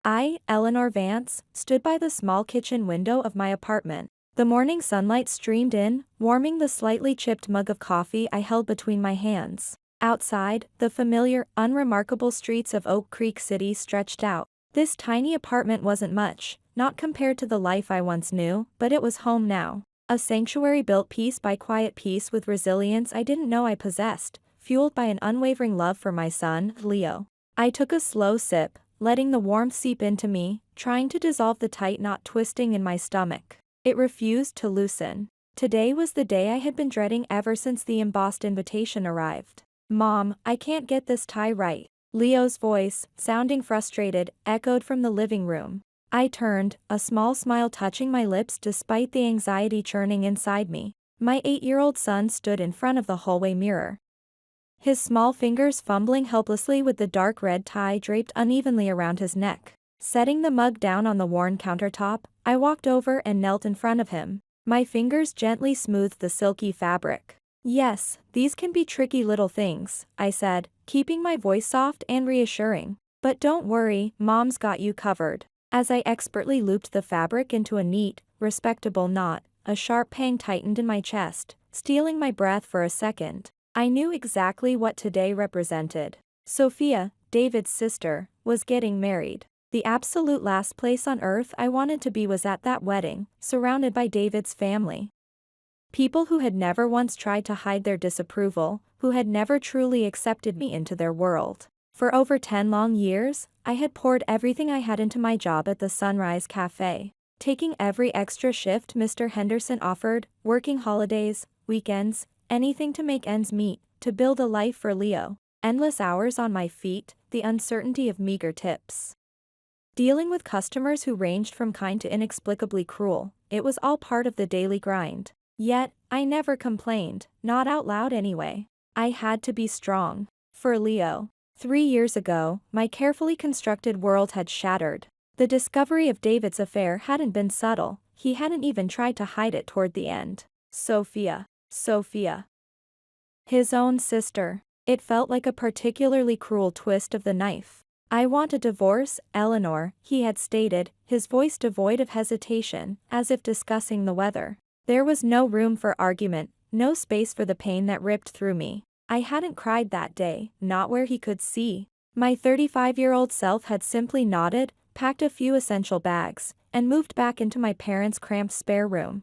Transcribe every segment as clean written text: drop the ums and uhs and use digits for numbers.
I, Eleanor Vance, stood by the small kitchen window of my apartment. The morning sunlight streamed in, warming the slightly chipped mug of coffee I held between my hands. Outside, the familiar, unremarkable streets of Oak Creek City stretched out. This tiny apartment wasn't much, not compared to the life I once knew, but it was home now. A sanctuary built piece by quiet piece with resilience I didn't know I possessed, fueled by an unwavering love for my son, Leo. I took a slow sip, letting the warmth seep into me, trying to dissolve the tight knot twisting in my stomach. It refused to loosen. Today was the day I had been dreading ever since the embossed invitation arrived. "Mom, I can't get this tie right." Leo's voice, sounding frustrated, echoed from the living room. I turned, a small smile touching my lips despite the anxiety churning inside me. My 8-year-old son stood in front of the hallway mirror, his small fingers fumbling helplessly with the dark red tie draped unevenly around his neck. Setting the mug down on the worn countertop, I walked over and knelt in front of him. My fingers gently smoothed the silky fabric. "Yes, these can be tricky little things," I said, keeping my voice soft and reassuring. "But don't worry, Mom's got you covered." As I expertly looped the fabric into a neat, respectable knot, a sharp pang tightened in my chest, stealing my breath for a second. I knew exactly what today represented. Sophia, David's sister, was getting married. The absolute last place on earth I wanted to be was at that wedding, surrounded by David's family. People who had never once tried to hide their disapproval, who had never truly accepted me into their world. For over 10 long years, I had poured everything I had into my job at the Sunrise Cafe, taking every extra shift Mr. Henderson offered, working holidays, weekends, anything to make ends meet, to build a life for Leo. Endless hours on my feet, the uncertainty of meager tips. Dealing with customers who ranged from kind to inexplicably cruel, it was all part of the daily grind. Yet, I never complained, not out loud anyway. I had to be strong. For Leo. 3 years ago, my carefully constructed world had shattered. The discovery of David's affair hadn't been subtle, he hadn't even tried to hide it toward the end. Sophia. His own sister. It felt like a particularly cruel twist of the knife. "I want a divorce, Eleanor," he had stated, his voice devoid of hesitation, as if discussing the weather. There was no room for argument, no space for the pain that ripped through me. I hadn't cried that day, not where he could see. My 35-year-old self had simply nodded, packed a few essential bags, and moved back into my parents' cramped spare room,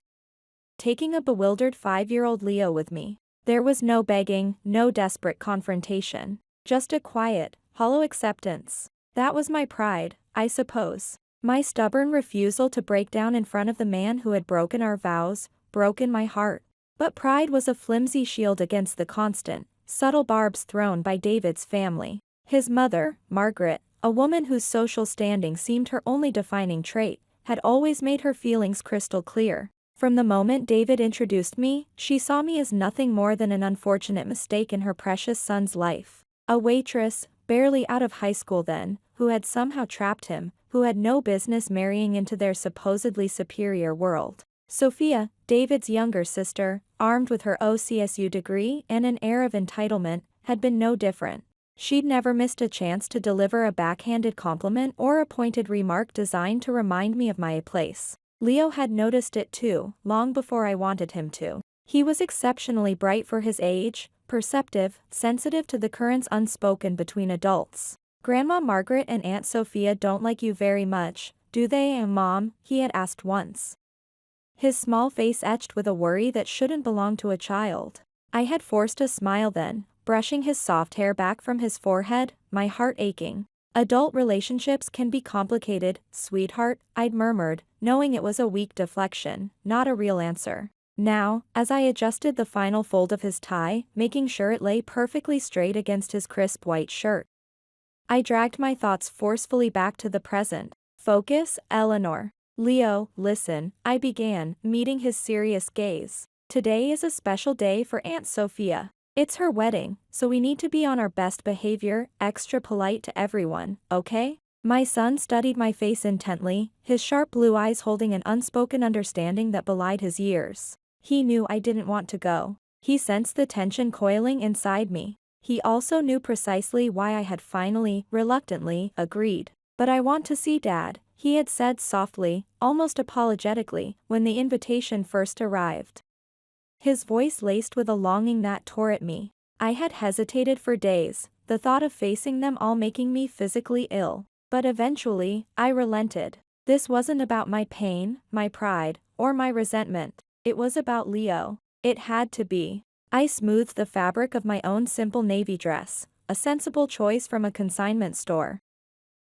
taking a bewildered 5-year-old Leo with me. There was no begging, no desperate confrontation. Just a quiet, hollow acceptance. That was my pride, I suppose. My stubborn refusal to break down in front of the man who had broken our vows, broken my heart. But pride was a flimsy shield against the constant, subtle barbs thrown by David's family. His mother, Margaret, a woman whose social standing seemed her only defining trait, had always made her feelings crystal clear. From the moment David introduced me, she saw me as nothing more than an unfortunate mistake in her precious son's life. A waitress, barely out of high school then, who had somehow trapped him, who had no business marrying into their supposedly superior world. Sophia, David's younger sister, armed with her OCSU degree and an air of entitlement, had been no different. She'd never missed a chance to deliver a backhanded compliment or a pointed remark designed to remind me of my place. Leo had noticed it too, long before I wanted him to. He was exceptionally bright for his age, perceptive, sensitive to the currents unspoken between adults. "Grandma Margaret and Aunt Sophia don't like you very much, do they, Mom?" he had asked once. His small face etched with a worry that shouldn't belong to a child. I had forced a smile then, brushing his soft hair back from his forehead, my heart aching. "Adult relationships can be complicated, sweetheart," I'd murmured, knowing it was a weak deflection, not a real answer. Now, as I adjusted the final fold of his tie, making sure it lay perfectly straight against his crisp white shirt, I dragged my thoughts forcefully back to the present. "Focus, Eleanor." "Leo, listen," I began, meeting his serious gaze. "Today is a special day for Aunt Sophia. It's her wedding, so we need to be on our best behavior, extra polite to everyone, okay?" My son studied my face intently, his sharp blue eyes holding an unspoken understanding that belied his years. He knew I didn't want to go. He sensed the tension coiling inside me. He also knew precisely why I had finally, reluctantly, agreed. "But I want to see Dad," he had said softly, almost apologetically, when the invitation first arrived. His voice laced with a longing that tore at me. I had hesitated for days, the thought of facing them all making me physically ill. But eventually, I relented. This wasn't about my pain, my pride, or my resentment. It was about Leo. It had to be. I smoothed the fabric of my own simple navy dress, a sensible choice from a consignment store.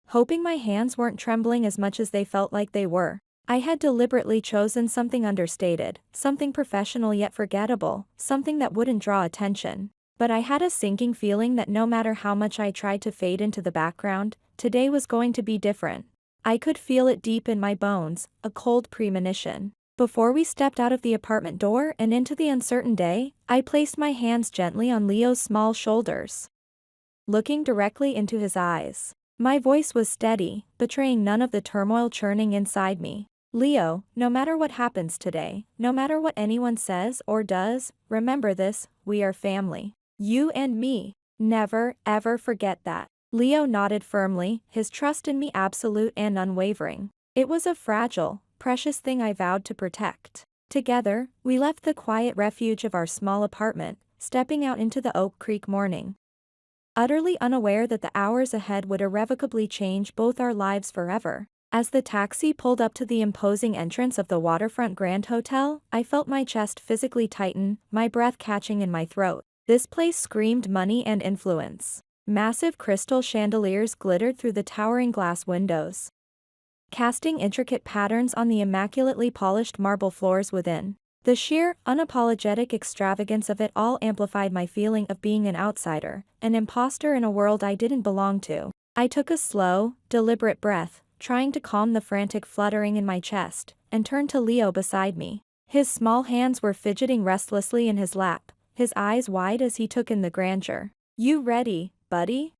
Hoping my hands weren't trembling as much as they felt like they were. I had deliberately chosen something understated, something professional yet forgettable, something that wouldn't draw attention. But I had a sinking feeling that no matter how much I tried to fade into the background, today was going to be different. I could feel it deep in my bones, a cold premonition. Before we stepped out of the apartment door and into the uncertain day, I placed my hands gently on Leo's small shoulders. Looking directly into his eyes, my voice was steady, betraying none of the turmoil churning inside me. "Leo, no matter what happens today, no matter what anyone says or does, remember this, we are family. You and me. Never, ever forget that." Leo nodded firmly, his trust in me absolute and unwavering. It was a fragile, precious thing I vowed to protect. Together, we left the quiet refuge of our small apartment, stepping out into the Oak Creek morning. Utterly unaware that the hours ahead would irrevocably change both our lives forever. As the taxi pulled up to the imposing entrance of the Waterfront Grand Hotel, I felt my chest physically tighten, my breath catching in my throat. This place screamed money and influence. Massive crystal chandeliers glittered through the towering glass windows, casting intricate patterns on the immaculately polished marble floors within. The sheer, unapologetic extravagance of it all amplified my feeling of being an outsider, an imposter in a world I didn't belong to. I took a slow, deliberate breath, trying to calm the frantic fluttering in my chest, and turned to Leo beside me. His small hands were fidgeting restlessly in his lap, his eyes wide as he took in the grandeur. "You ready, buddy?"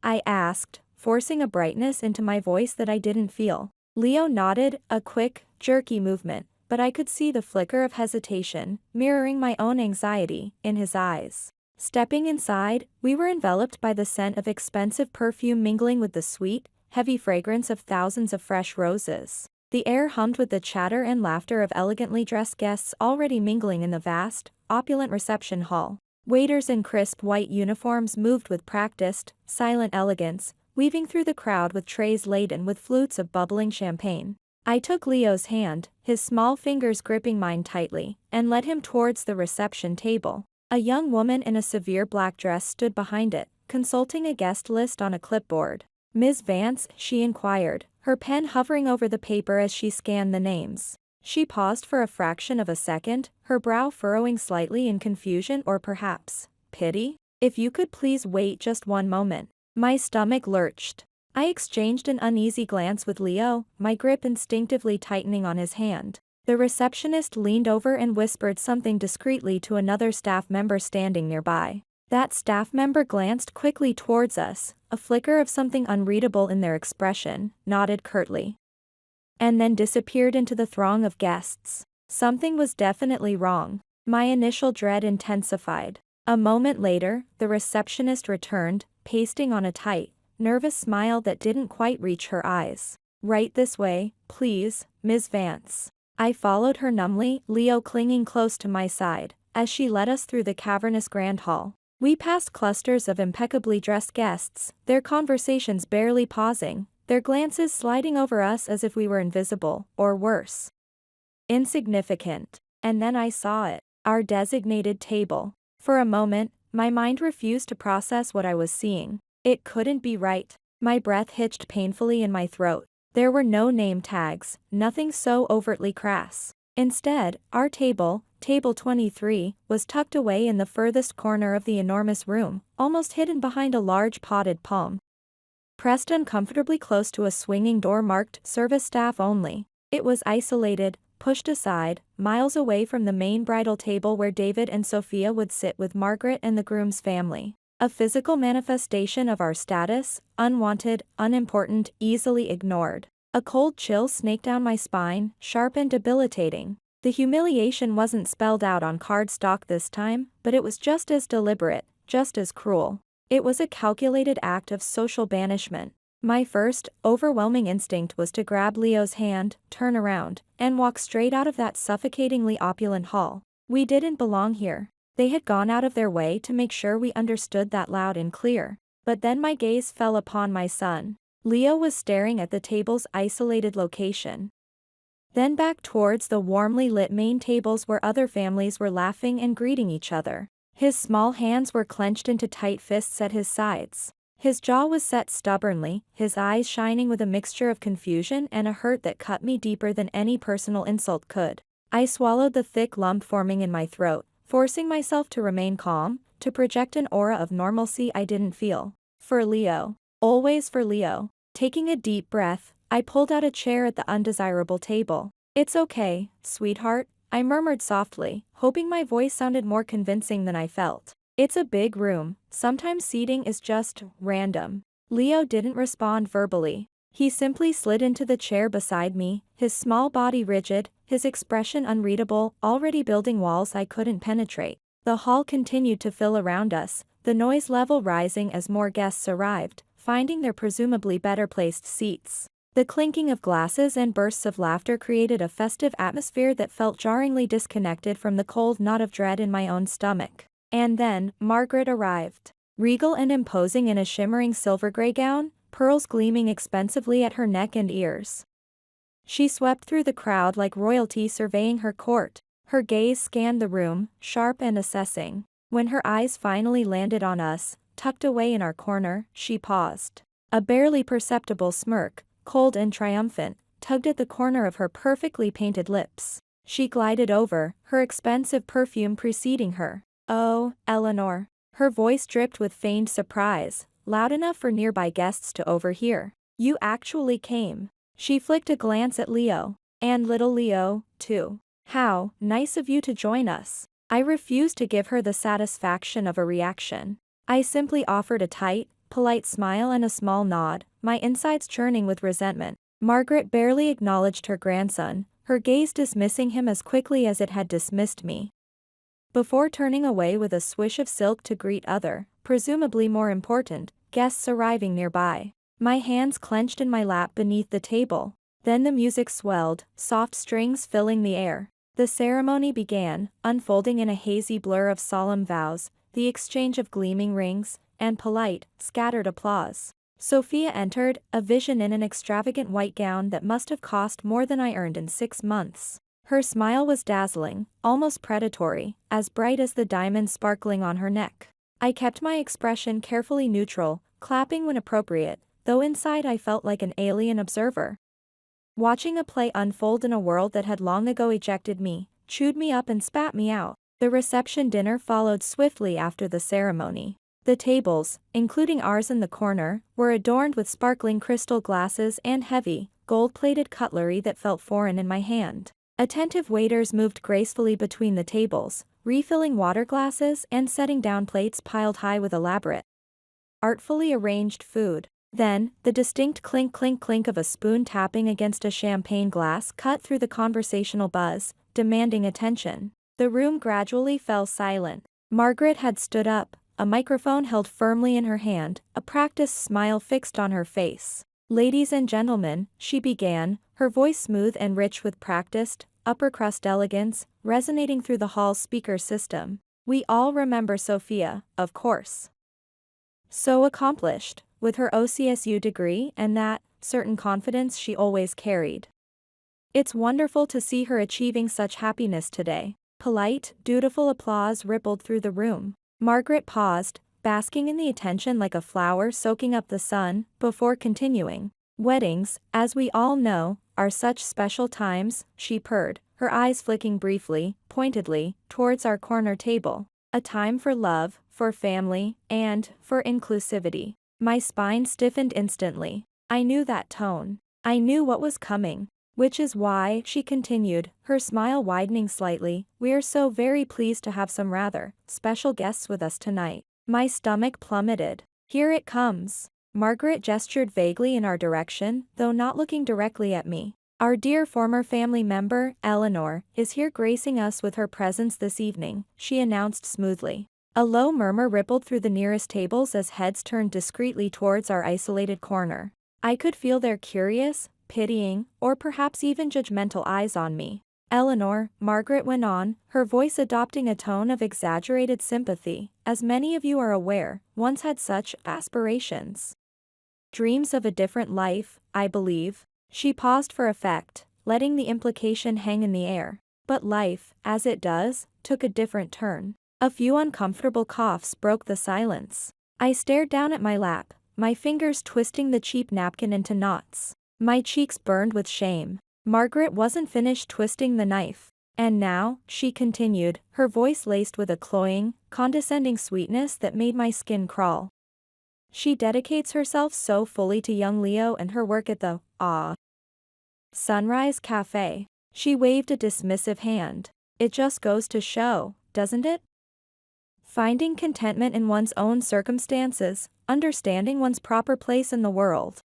I asked, forcing a brightness into my voice that I didn't feel. Leo nodded, a quick, jerky movement, but I could see the flicker of hesitation, mirroring my own anxiety, in his eyes. Stepping inside, we were enveloped by the scent of expensive perfume mingling with the sweet, heavy fragrance of thousands of fresh roses. The air hummed with the chatter and laughter of elegantly dressed guests already mingling in the vast, opulent reception hall. Waiters in crisp white uniforms moved with practiced, silent elegance, weaving through the crowd with trays laden with flutes of bubbling champagne. I took Leo's hand, his small fingers gripping mine tightly, and led him towards the reception table. A young woman in a severe black dress stood behind it, consulting a guest list on a clipboard. "Ms. Vance," she inquired, her pen hovering over the paper as she scanned the names. She paused for a fraction of a second, her brow furrowing slightly in confusion or perhaps pity. "If you could please wait just one moment." My stomach lurched. I exchanged an uneasy glance with Leo, my grip instinctively tightening on his hand. The receptionist leaned over and whispered something discreetly to another staff member standing nearby. That staff member glanced quickly towards us, a flicker of something unreadable in their expression, nodded curtly, and then disappeared into the throng of guests. Something was definitely wrong. My initial dread intensified. A moment later, the receptionist returned, pasting on a tight, nervous smile that didn't quite reach her eyes. "Right this way, please, Ms. Vance." I followed her numbly, Leo clinging close to my side, as she led us through the cavernous grand hall. We passed clusters of impeccably dressed guests, their conversations barely pausing, their glances sliding over us as if we were invisible, or worse, insignificant. And then I saw it, our designated table. For a moment, my mind refused to process what I was seeing. It couldn't be right. My breath hitched painfully in my throat. There were no name tags, nothing so overtly crass. Instead, our table, table 23, was tucked away in the furthest corner of the enormous room, almost hidden behind a large potted palm, pressed uncomfortably close to a swinging door marked "Service Staff Only." It was isolated, pushed aside, miles away from the main bridal table where David and Sophia would sit with Margaret and the groom's family. A physical manifestation of our status, unwanted, unimportant, easily ignored. A cold chill snaked down my spine, sharp and debilitating. The humiliation wasn't spelled out on cardstock this time, but it was just as deliberate, just as cruel. It was a calculated act of social banishment. My first, overwhelming instinct was to grab Leo's hand, turn around, and walk straight out of that suffocatingly opulent hall. We didn't belong here. They had gone out of their way to make sure we understood that loud and clear. But then my gaze fell upon my son. Leo was staring at the table's isolated location. Then back towards the warmly lit main tables where other families were laughing and greeting each other. His small hands were clenched into tight fists at his sides. His jaw was set stubbornly, his eyes shining with a mixture of confusion and a hurt that cut me deeper than any personal insult could. I swallowed the thick lump forming in my throat, forcing myself to remain calm, to project an aura of normalcy I didn't feel. For Leo. Always for Leo. Taking a deep breath, I pulled out a chair at the undesirable table. "It's okay, sweetheart," I murmured softly, hoping my voice sounded more convincing than I felt. "It's a big room, sometimes seating is just random." Leo didn't respond verbally. He simply slid into the chair beside me, his small body rigid, his expression unreadable, already building walls I couldn't penetrate. The hall continued to fill around us, the noise level rising as more guests arrived, finding their presumably better placed seats. The clinking of glasses and bursts of laughter created a festive atmosphere that felt jarringly disconnected from the cold knot of dread in my own stomach. And then, Margaret arrived. Regal and imposing in a shimmering silver gray gown, pearls gleaming expensively at her neck and ears. She swept through the crowd like royalty surveying her court. Her gaze scanned the room, sharp and assessing. When her eyes finally landed on us, tucked away in our corner, she paused. A barely perceptible smirk, cold and triumphant, tugged at the corner of her perfectly painted lips. She glided over, her expensive perfume preceding her. "Oh, Eleanor." Her voice dripped with feigned surprise, loud enough for nearby guests to overhear. "You actually came." She flicked a glance at Leo. "And little Leo, too. How nice of you to join us." I refused to give her the satisfaction of a reaction. I simply offered a tight, polite smile and a small nod, my insides churning with resentment. Margaret barely acknowledged her grandson, her gaze dismissing him as quickly as it had dismissed me. Before turning away with a swish of silk to greet other, presumably more important, guests arriving nearby. My hands clenched in my lap beneath the table. Then the music swelled, soft strings filling the air. The ceremony began, unfolding in a hazy blur of solemn vows, the exchange of gleaming rings, and polite, scattered applause. Sophia entered, a vision in an extravagant white gown that must have cost more than I earned in 6 months. Her smile was dazzling, almost predatory, as bright as the diamonds sparkling on her neck. I kept my expression carefully neutral, clapping when appropriate, though inside I felt like an alien observer. Watching a play unfold in a world that had long ago ejected me, chewed me up and spat me out. The reception dinner followed swiftly after the ceremony. The tables, including ours in the corner, were adorned with sparkling crystal glasses and heavy, gold-plated cutlery that felt foreign in my hand. Attentive waiters moved gracefully between the tables, refilling water glasses and setting down plates piled high with elaborate, artfully arranged food. Then, the distinct clink-clink-clink of a spoon tapping against a champagne glass cut through the conversational buzz, demanding attention. The room gradually fell silent. Margaret had stood up, a microphone held firmly in her hand, a practiced smile fixed on her face. "Ladies and gentlemen," she began, her voice smooth and rich with practiced, upper-crust elegance, resonating through the hall's speaker system. "We all remember Sophia, of course. So accomplished, with her OCSU degree and that certain confidence she always carried. It's wonderful to see her achieving such happiness today." Polite, dutiful applause rippled through the room. Margaret paused, basking in the attention like a flower soaking up the sun, before continuing. "Weddings, as we all know, are such special times," she purred, her eyes flicking briefly, pointedly, towards our corner table. "A time for love, for family, and for inclusivity." My spine stiffened instantly. I knew that tone. I knew what was coming. "Which is why," she continued, her smile widening slightly, "we're so very pleased to have some rather special guests with us tonight." My stomach plummeted. "Here it comes." Margaret gestured vaguely in our direction, though not looking directly at me. "Our dear former family member, Eleanor, is here gracing us with her presence this evening," she announced smoothly. A low murmur rippled through the nearest tables as heads turned discreetly towards our isolated corner. I could feel their curious, pitying, or perhaps even judgmental eyes on me. Eleanor, Margaret went on, her voice adopting a tone of exaggerated sympathy, as many of you are aware, once had such aspirations. Dreams of a different life, I believe. She paused for effect, letting the implication hang in the air. But life, as it does, took a different turn. A few uncomfortable coughs broke the silence. I stared down at my lap, my fingers twisting the cheap napkin into knots. My cheeks burned with shame. Margaret wasn't finished twisting the knife. And now, she continued, her voice laced with a cloying, condescending sweetness that made my skin crawl. She dedicates herself so fully to young Leo and her work at the Sunrise Cafe. She waved a dismissive hand. It just goes to show, doesn't it? Finding contentment in one's own circumstances, understanding one's proper place in the world.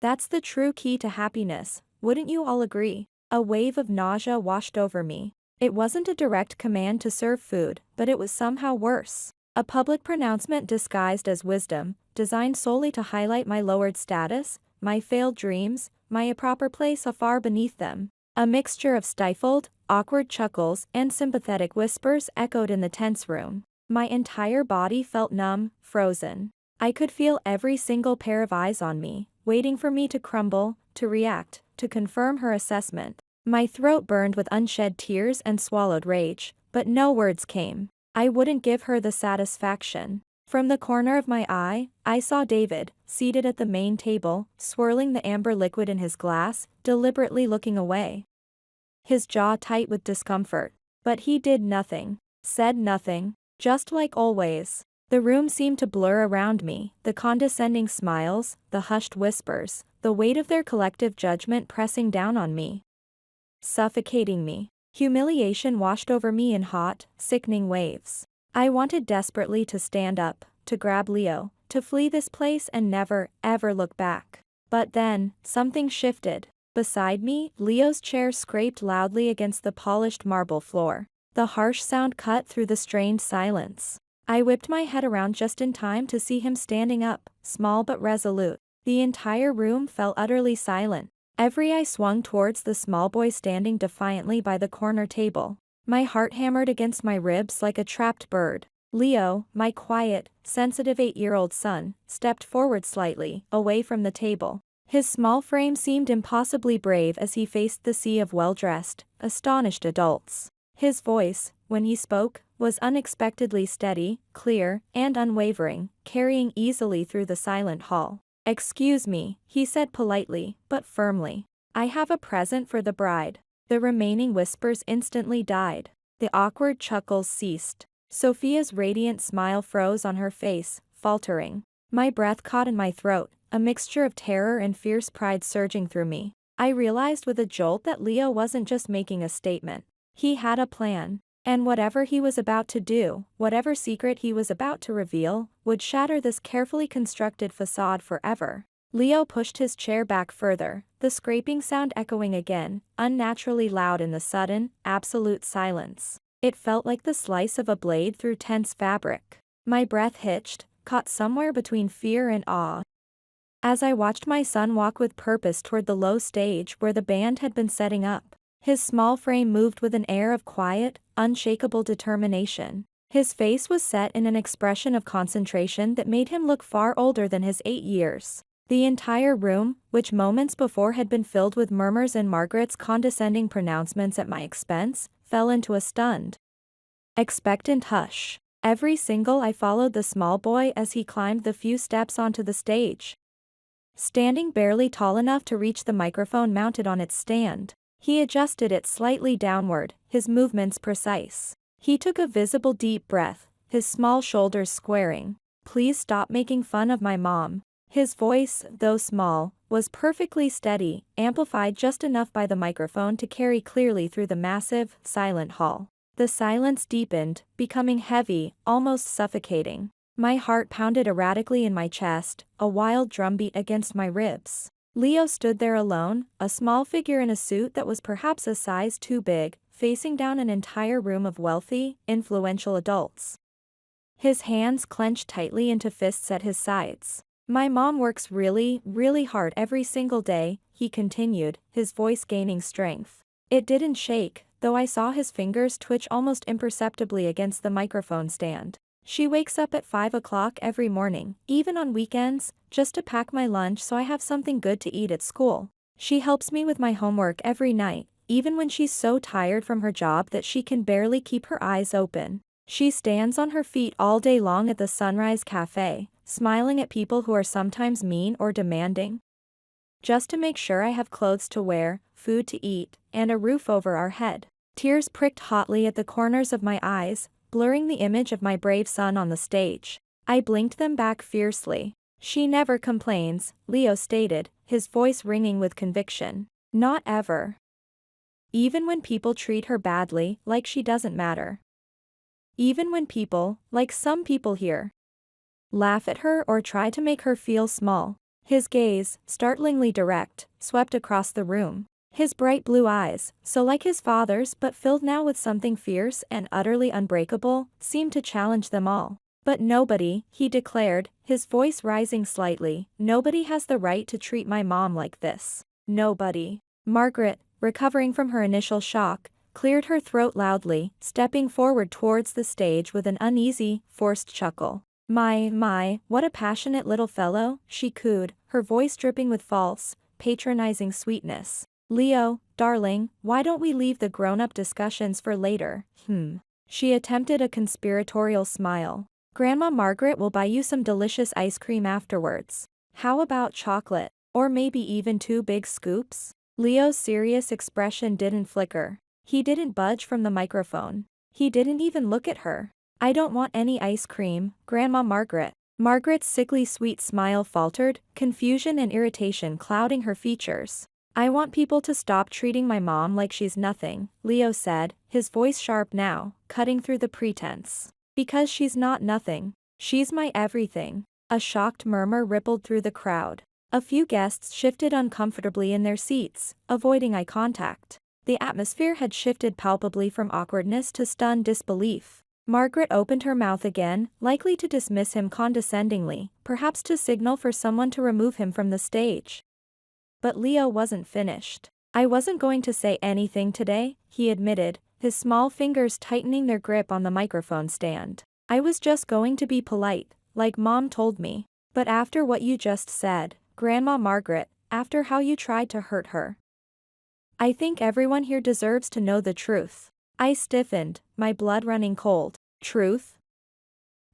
That's the true key to happiness, wouldn't you all agree? A wave of nausea washed over me. It wasn't a direct command to serve food, but it was somehow worse. A public pronouncement disguised as wisdom, designed solely to highlight my lowered status, my failed dreams, my improper place afar beneath them. A mixture of stifled, awkward chuckles and sympathetic whispers echoed in the tense room. My entire body felt numb, frozen. I could feel every single pair of eyes on me, waiting for me to crumble, to react, to confirm her assessment. My throat burned with unshed tears and swallowed rage, but no words came. I wouldn't give her the satisfaction. From the corner of my eye, I saw David, seated at the main table, swirling the amber liquid in his glass, deliberately looking away. His jaw tight with discomfort. But he did nothing, said nothing, just like always. The room seemed to blur around me, the condescending smiles, the hushed whispers, the weight of their collective judgment pressing down on me. Suffocating me. Humiliation washed over me in hot, sickening waves. I wanted desperately to stand up, to grab Leo, to flee this place and never, ever look back. But then, something shifted. Beside me, Leo's chair scraped loudly against the polished marble floor. The harsh sound cut through the strained silence. I whipped my head around just in time to see him standing up, small but resolute. The entire room fell utterly silent. Every eye swung towards the small boy standing defiantly by the corner table. My heart hammered against my ribs like a trapped bird. Leo, my quiet, sensitive 8-year-old son, stepped forward slightly, away from the table. His small frame seemed impossibly brave as he faced the sea of well-dressed, astonished adults. His voice, when he spoke, was unexpectedly steady, clear, and unwavering, carrying easily through the silent hall. "Excuse me," he said politely, but firmly. "I have a present for the bride." The remaining whispers instantly died. The awkward chuckles ceased. Sophia's radiant smile froze on her face, faltering. My breath caught in my throat, a mixture of terror and fierce pride surging through me. I realized with a jolt that Leo wasn't just making a statement. He had a plan. And whatever he was about to do, whatever secret he was about to reveal, would shatter this carefully constructed facade forever. Leo pushed his chair back further, the scraping sound echoing again, unnaturally loud in the sudden, absolute silence. It felt like the slice of a blade through tense fabric. My breath hitched, caught somewhere between fear and awe. As I watched my son walk with purpose toward the low stage where the band had been setting up. His small frame moved with an air of quiet, unshakable determination. His face was set in an expression of concentration that made him look far older than his 8 years. The entire room, which moments before had been filled with murmurs and Margaret's condescending pronouncements at my expense, fell into a stunned, expectant hush. Every single eye followed the small boy as he climbed the few steps onto the stage. Standing barely tall enough to reach the microphone mounted on its stand. He adjusted it slightly downward, his movements precise. He took a visible deep breath, his small shoulders squaring. "Please stop making fun of my mom." His voice, though small, was perfectly steady, amplified just enough by the microphone to carry clearly through the massive, silent hall. The silence deepened, becoming heavy, almost suffocating. My heart pounded erratically in my chest, a wild drumbeat against my ribs. Leo stood there alone, a small figure in a suit that was perhaps a size too big, facing down an entire room of wealthy, influential adults. His hands clenched tightly into fists at his sides. My mom works really, really hard every single day, he continued, his voice gaining strength. It didn't shake, though I saw his fingers twitch almost imperceptibly against the microphone stand. She wakes up at 5 o'clock every morning, even on weekends, just to pack my lunch so I have something good to eat at school. She helps me with my homework every night, even when she's so tired from her job that she can barely keep her eyes open. She stands on her feet all day long at the Sunrise Cafe, smiling at people who are sometimes mean or demanding, just to make sure I have clothes to wear, food to eat, and a roof over our head. Tears pricked hotly at the corners of my eyes, blurring the image of my brave son on the stage. I blinked them back fiercely. She never complains, Leo stated, his voice ringing with conviction. Not ever. Even when people treat her badly, like she doesn't matter. Even when people, like some people here, laugh at her or try to make her feel small. His gaze, startlingly direct, swept across the room. His bright blue eyes, so like his father's but filled now with something fierce and utterly unbreakable, seemed to challenge them all. But nobody, he declared, his voice rising slightly, nobody has the right to treat my mom like this. Nobody. Margaret, recovering from her initial shock, cleared her throat loudly, stepping forward towards the stage with an uneasy, forced chuckle. My, what a passionate little fellow, she cooed, her voice dripping with false, patronizing sweetness. Leo, darling, why don't we leave the grown-up discussions for later? She attempted a conspiratorial smile. Grandma Margaret will buy you some delicious ice cream afterwards. How about chocolate? Or maybe even 2 big scoops? Leo's serious expression didn't flicker. He didn't budge from the microphone. He didn't even look at her. I don't want any ice cream, Grandma Margaret. Margaret's sickly sweet smile faltered, confusion and irritation clouding her features. I want people to stop treating my mom like she's nothing, Leo said, his voice sharp now, cutting through the pretense. Because she's not nothing. She's my everything. A shocked murmur rippled through the crowd. A few guests shifted uncomfortably in their seats, avoiding eye contact. The atmosphere had shifted palpably from awkwardness to stunned disbelief. Margaret opened her mouth again, likely to dismiss him condescendingly, perhaps to signal for someone to remove him from the stage. But Leo wasn't finished. I wasn't going to say anything today, he admitted, his small fingers tightening their grip on the microphone stand. I was just going to be polite, like Mom told me. But after what you just said, Grandma Margaret, after how you tried to hurt her, I think everyone here deserves to know the truth. I stiffened, my blood running cold. Truth?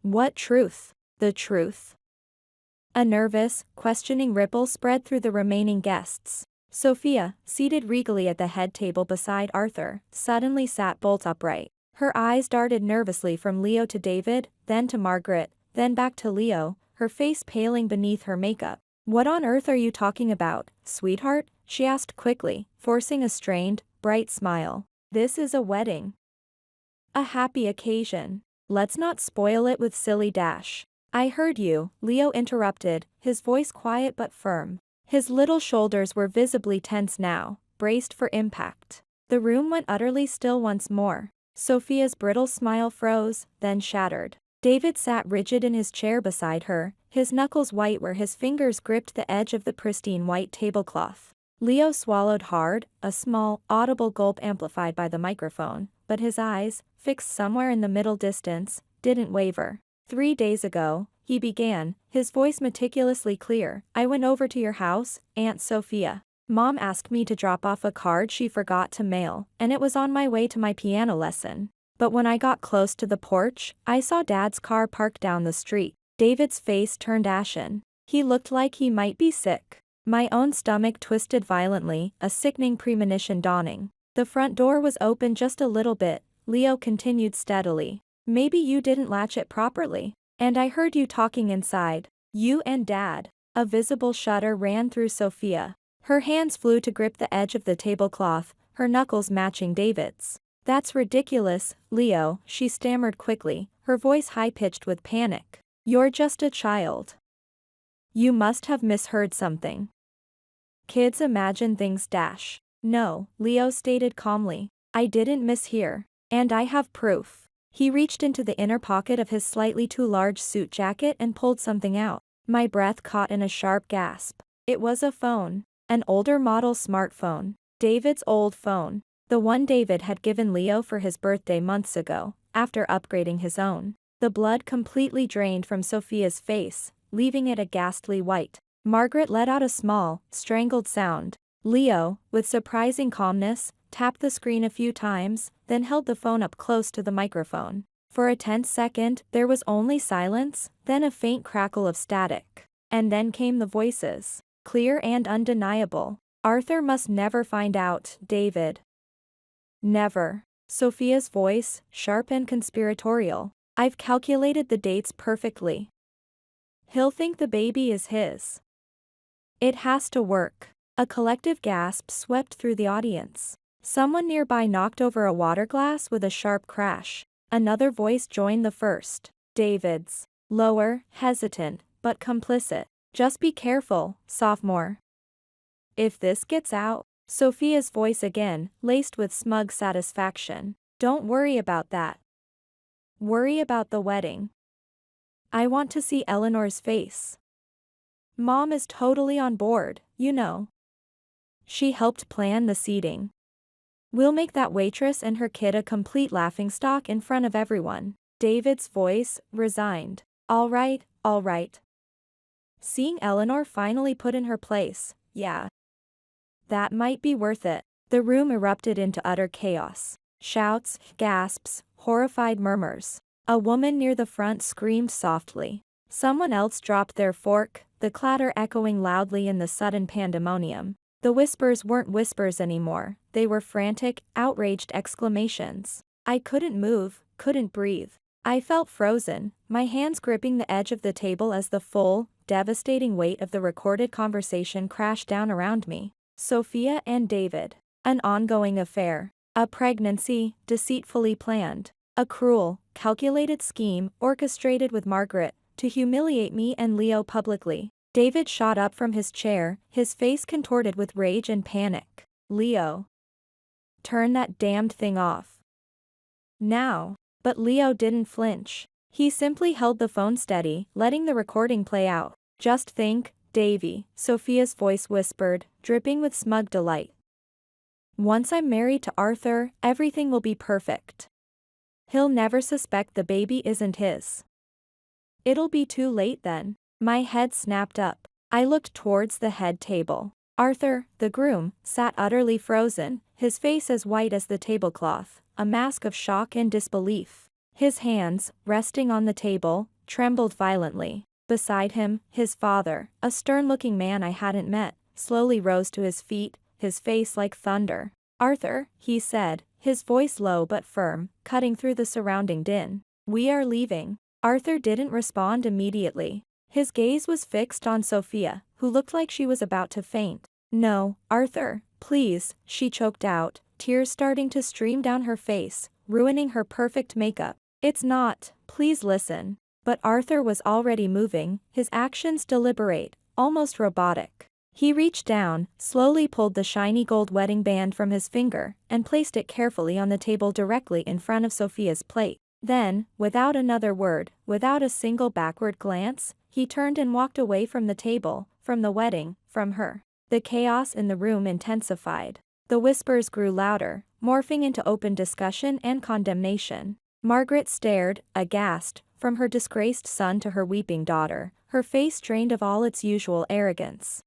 What truth? The truth. A nervous, questioning ripple spread through the remaining guests. Sophia, seated regally at the head table beside Arthur, suddenly sat bolt upright. Her eyes darted nervously from Leo to David, then to Margaret, then back to Leo, her face paling beneath her makeup. What on earth are you talking about, sweetheart? She asked quickly, forcing a strained, bright smile. This is a wedding. A happy occasion. Let's not spoil it with silly dash. I heard you, Leo interrupted, his voice quiet but firm. His little shoulders were visibly tense now, braced for impact. The room went utterly still once more. Sophia's brittle smile froze, then shattered. David sat rigid in his chair beside her, his knuckles white where his fingers gripped the edge of the pristine white tablecloth. Leo swallowed hard, a small, audible gulp amplified by the microphone, but his eyes, fixed somewhere in the middle distance, didn't waver. 3 days ago, he began, his voice meticulously clear, I went over to your house, Aunt Sophia. Mom asked me to drop off a card she forgot to mail, and it was on my way to my piano lesson. But when I got close to the porch, I saw Dad's car parked down the street. David's face turned ashen. He looked like he might be sick. My own stomach twisted violently, a sickening premonition dawning. The front door was open just a little bit, Leo continued steadily. Maybe you didn't latch it properly. And I heard you talking inside. You and Dad. A visible shudder ran through Sophia. Her hands flew to grip the edge of the tablecloth, her knuckles matching David's. That's ridiculous, Leo, she stammered quickly, her voice high-pitched with panic. You're just a child. You must have misheard something. Kids imagine things dash. No, Leo stated calmly. I didn't mishear. And I have proof. He reached into the inner pocket of his slightly too large suit jacket and pulled something out. My breath caught in a sharp gasp. It was a phone. An older model smartphone. David's old phone. The one David had given Leo for his birthday months ago, after upgrading his own. The blood completely drained from Sophia's face, leaving it a ghastly white. Margaret let out a small, strangled sound. Leo, with surprising calmness, tapped the screen a few times, then held the phone up close to the microphone. For a tense second, there was only silence, then a faint crackle of static. And then came the voices. Clear and undeniable. Arthur must never find out, David. Never. Sophia's voice, sharp and conspiratorial. I've calculated the dates perfectly. He'll think the baby is his. It has to work. A collective gasp swept through the audience. Someone nearby knocked over a water glass with a sharp crash. Another voice joined the first. David's. Lower, hesitant, but complicit. Just be careful, sophomore. If this gets out. Sophia's voice again, laced with smug satisfaction. Don't worry about that. Worry about the wedding. I want to see Eleanor's face. Mom is totally on board, you know. She helped plan the seating. We'll make that waitress and her kid a complete laughingstock in front of everyone. David's voice, resigned. All right, all right. Seeing Eleanor finally put in her place, yeah. That might be worth it. The room erupted into utter chaos. Shouts, gasps, horrified murmurs. A woman near the front screamed softly. Someone else dropped their fork, the clatter echoing loudly in the sudden pandemonium. The whispers weren't whispers anymore, they were frantic, outraged exclamations. I couldn't move, couldn't breathe. I felt frozen, my hands gripping the edge of the table as the full, devastating weight of the recorded conversation crashed down around me. Sophia and David. An ongoing affair. A pregnancy, deceitfully planned. A cruel, calculated scheme orchestrated with Margaret to humiliate me and Leo publicly. David shot up from his chair, his face contorted with rage and panic. Leo. Turn that damned thing off. Now. But Leo didn't flinch. He simply held the phone steady, letting the recording play out. Just think, Davy, Sophia's voice whispered, dripping with smug delight. Once I'm married to Arthur, everything will be perfect. He'll never suspect the baby isn't his. It'll be too late then. My head snapped up. I looked towards the head table. Arthur, the groom, sat utterly frozen, his face as white as the tablecloth, a mask of shock and disbelief. His hands, resting on the table, trembled violently. Beside him, his father, a stern-looking man I hadn't met, slowly rose to his feet, his face like thunder. Arthur, he said, his voice low but firm, cutting through the surrounding din. We are leaving. Arthur didn't respond immediately. His gaze was fixed on Sophia, who looked like she was about to faint. No, Arthur, please, she choked out, tears starting to stream down her face, ruining her perfect makeup. It's not, please listen. But Arthur was already moving, his actions deliberate, almost robotic. He reached down, slowly pulled the shiny gold wedding band from his finger, and placed it carefully on the table directly in front of Sophia's plate. Then, without another word, without a single backward glance, he turned and walked away from the table, from the wedding, from her. The chaos in the room intensified. The whispers grew louder, morphing into open discussion and condemnation. Margaret stared, aghast, from her disgraced son to her weeping daughter, her face drained of all its usual arrogance,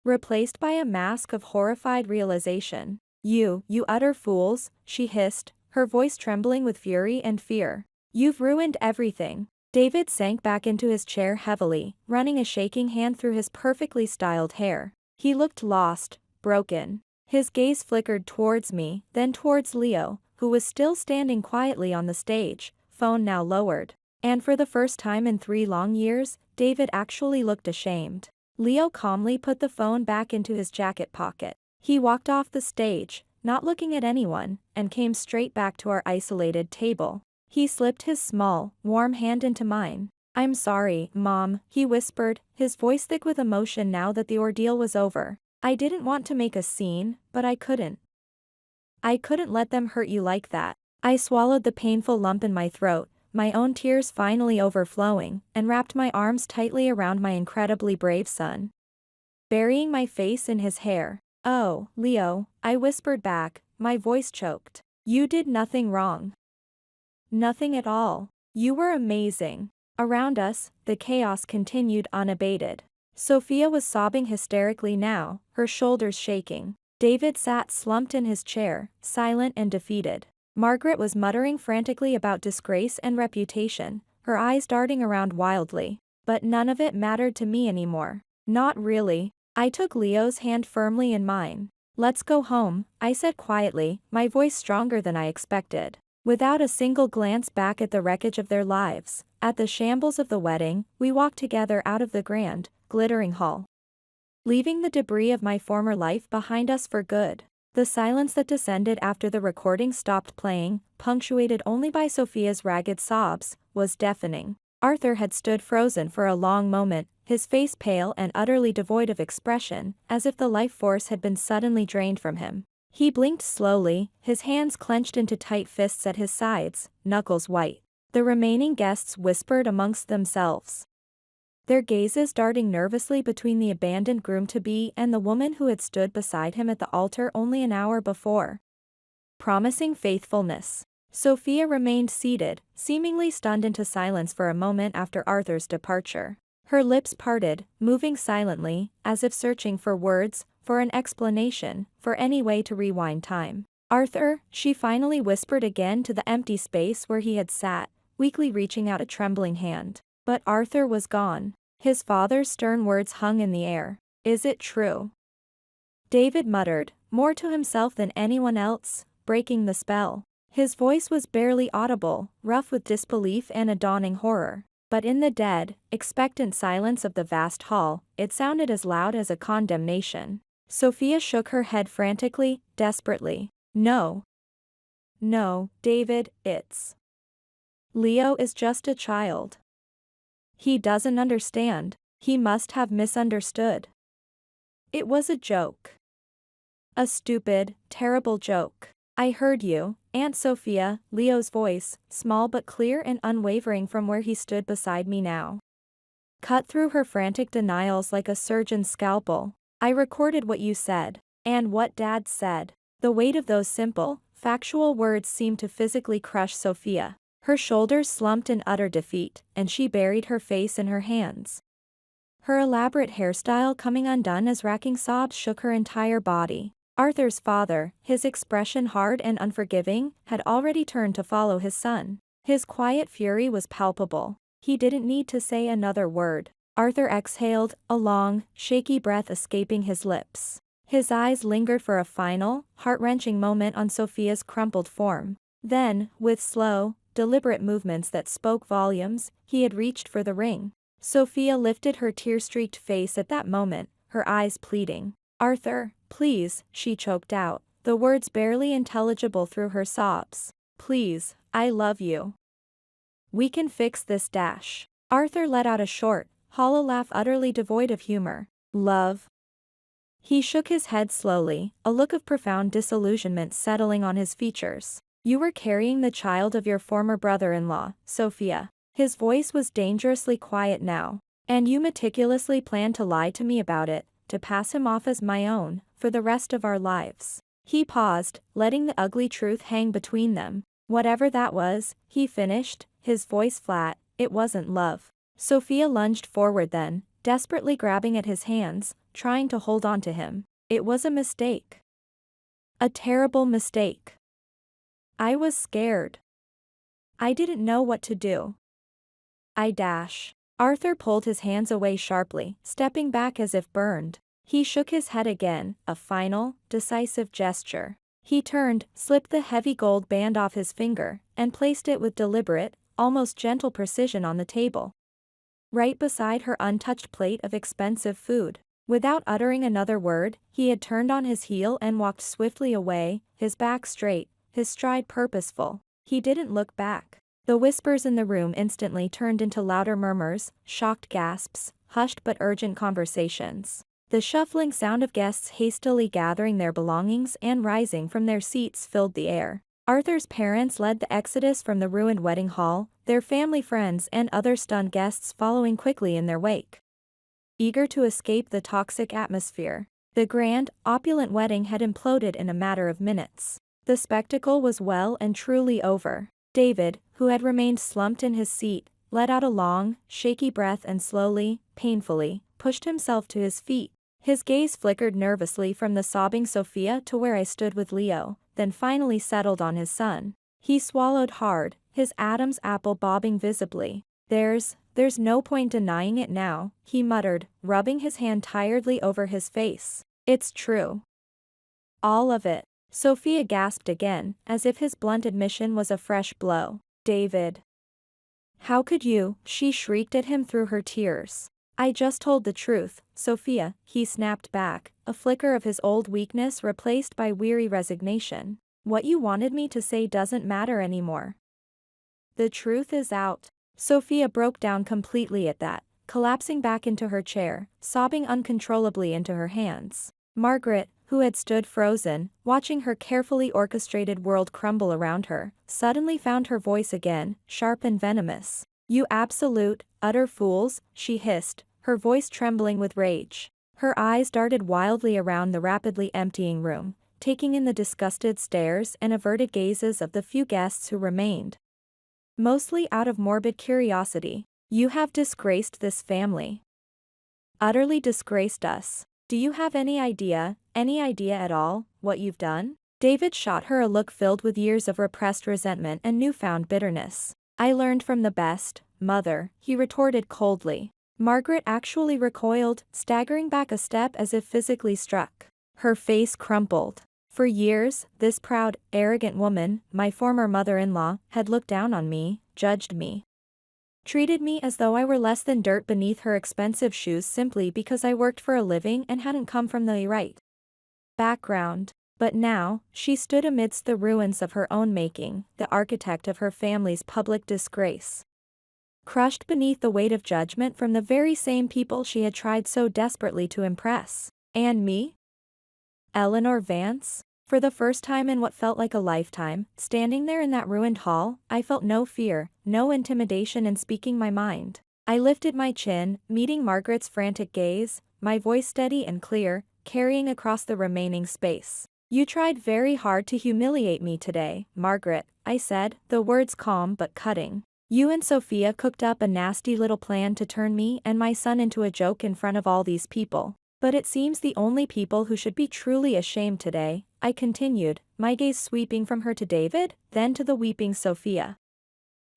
replaced by a mask of horrified realization. You utter fools, she hissed, her voice trembling with fury and fear. You've ruined everything. David sank back into his chair heavily, running a shaking hand through his perfectly styled hair. He looked lost, broken. His gaze flickered towards me, then towards Leo, who was still standing quietly on the stage, phone now lowered. And for the first time in 3 long years, David actually looked ashamed. Leo calmly put the phone back into his jacket pocket. He walked off the stage, not looking at anyone, and came straight back to our isolated table. He slipped his small, warm hand into mine. I'm sorry, Mom, he whispered, his voice thick with emotion now that the ordeal was over. I didn't want to make a scene, but I couldn't. I couldn't let them hurt you like that. I swallowed the painful lump in my throat, my own tears finally overflowing, and wrapped my arms tightly around my incredibly brave son. Burying my face in his hair. "Oh, Leo," I whispered back, my voice choked. "You did nothing wrong. Nothing at all. You were amazing." Around us, the chaos continued unabated. Sophia was sobbing hysterically now, her shoulders shaking. David sat slumped in his chair, silent and defeated. Margaret was muttering frantically about disgrace and reputation, her eyes darting around wildly. But none of it mattered to me anymore. Not really. I took Leo's hand firmly in mine. "Let's go home," I said quietly, my voice stronger than I expected. Without a single glance back at the wreckage of their lives, at the shambles of the wedding, we walked together out of the grand, glittering hall, leaving the debris of my former life behind us for good. The silence that descended after the recording stopped playing, punctuated only by Sophia's ragged sobs, was deafening. Arthur had stood frozen for a long moment, his face pale and utterly devoid of expression, as if the life force had been suddenly drained from him. He blinked slowly, his hands clenched into tight fists at his sides, knuckles white. The remaining guests whispered amongst themselves, their gazes darting nervously between the abandoned groom-to-be and the woman who had stood beside him at the altar only an hour before, promising faithfulness. Sophia remained seated, seemingly stunned into silence for a moment after Arthur's departure. Her lips parted, moving silently, as if searching for words, for an explanation, for any way to rewind time. "Arthur," she finally whispered again to the empty space where he had sat, weakly reaching out a trembling hand. But Arthur was gone. His father's stern words hung in the air. "Is it true?" David muttered, more to himself than anyone else, breaking the spell. His voice was barely audible, rough with disbelief and a dawning horror. But in the dead, expectant silence of the vast hall, it sounded as loud as a condemnation. Sophia shook her head frantically, desperately. "No. No, David, it's... Leo is just a child. He doesn't understand. He must have misunderstood. It was a joke. A stupid, terrible joke. I heard you, Aunt Sophia," Leo's voice, small but clear and unwavering from where he stood beside me now, cut through her frantic denials like a surgeon's scalpel. "I recorded what you said. And what Dad said." The weight of those simple, factual words seemed to physically crush Sophia. Her shoulders slumped in utter defeat, and she buried her face in her hands. Her elaborate hairstyle coming undone as racking sobs shook her entire body. Arthur's father, his expression hard and unforgiving, had already turned to follow his son. His quiet fury was palpable. He didn't need to say another word. Arthur exhaled, a long, shaky breath escaping his lips. His eyes lingered for a final, heart-wrenching moment on Sophia's crumpled form. Then, with slow, deliberate movements that spoke volumes, he had reached for the ring. Sophia lifted her tear-streaked face at that moment, her eyes pleading. "Arthur, please," she choked out, the words barely intelligible through her sobs. "Please, I love you. We can fix this dash." Arthur let out a short, hollow laugh utterly devoid of humor. "Love?" He shook his head slowly, a look of profound disillusionment settling on his features. "You were carrying the child of your former brother-in-law, Sophia." His voice was dangerously quiet now. "And you meticulously planned to lie to me about it, to pass him off as my own, for the rest of our lives." He paused, letting the ugly truth hang between them. "Whatever that was," he finished, his voice flat, "it wasn't love." Sophia lunged forward then, desperately grabbing at his hands, trying to hold on to him. "It was a mistake. A terrible mistake. I was scared. I didn't know what to do. Arthur pulled his hands away sharply, stepping back as if burned. He shook his head again, a final, decisive gesture. He turned, slipped the heavy gold band off his finger, and placed it with deliberate, almost gentle precision on the table, right beside her untouched plate of expensive food. Without uttering another word, he had turned on his heel and walked swiftly away, his back straight, his stride purposeful. He didn't look back. The whispers in the room instantly turned into louder murmurs, shocked gasps, hushed but urgent conversations. The shuffling sound of guests hastily gathering their belongings and rising from their seats filled the air. Arthur's parents led the exodus from the ruined wedding hall, their family friends and other stunned guests following quickly in their wake. Eager to escape the toxic atmosphere, the grand, opulent wedding had imploded in a matter of minutes. The spectacle was well and truly over. David, who had remained slumped in his seat, let out a long, shaky breath and slowly, painfully, pushed himself to his feet. His gaze flickered nervously from the sobbing Sophia to where I stood with Leo, then finally settled on his son. He swallowed hard, his Adam's apple bobbing visibly. There's no point denying it now, he muttered, rubbing his hand tiredly over his face. It's true. All of it. Sophia gasped again, as if his blunt admission was a fresh blow. David. How could you? She shrieked at him through her tears. I just told the truth, Sophia, he snapped back, a flicker of his old weakness replaced by weary resignation. What you wanted me to say doesn't matter anymore. The truth is out. Sophia broke down completely at that, collapsing back into her chair, sobbing uncontrollably into her hands. Margaret, who had stood frozen, watching her carefully orchestrated world crumble around her, suddenly found her voice again, sharp and venomous. You absolute, utter fools, she hissed, her voice trembling with rage. Her eyes darted wildly around the rapidly emptying room, taking in the disgusted stares and averted gazes of the few guests who remained. Mostly out of morbid curiosity. You have disgraced this family. Utterly disgraced us. Do you have any idea at all, what you've done? David shot her a look filled with years of repressed resentment and newfound bitterness. I learned from the best, mother, he retorted coldly. Margaret actually recoiled, staggering back a step as if physically struck. Her face crumpled. For years, this proud, arrogant woman, my former mother-in-law, had looked down on me, judged me. Treated me as though I were less than dirt beneath her expensive shoes simply because I worked for a living and hadn't come from the right background. But now, she stood amidst the ruins of her own making, the architect of her family's public disgrace. Crushed beneath the weight of judgment from the very same people she had tried so desperately to impress. And me? Eleanor Vance? For the first time in what felt like a lifetime, standing there in that ruined hall, I felt no fear, no intimidation in speaking my mind. I lifted my chin, meeting Margaret's frantic gaze, my voice steady and clear, carrying across the remaining space. You tried very hard to humiliate me today, Margaret, I said, the words calm but cutting. You and Sophia cooked up a nasty little plan to turn me and my son into a joke in front of all these people. But it seems the only people who should be truly ashamed today, I continued, my gaze sweeping from her to David, then to the weeping Sophia.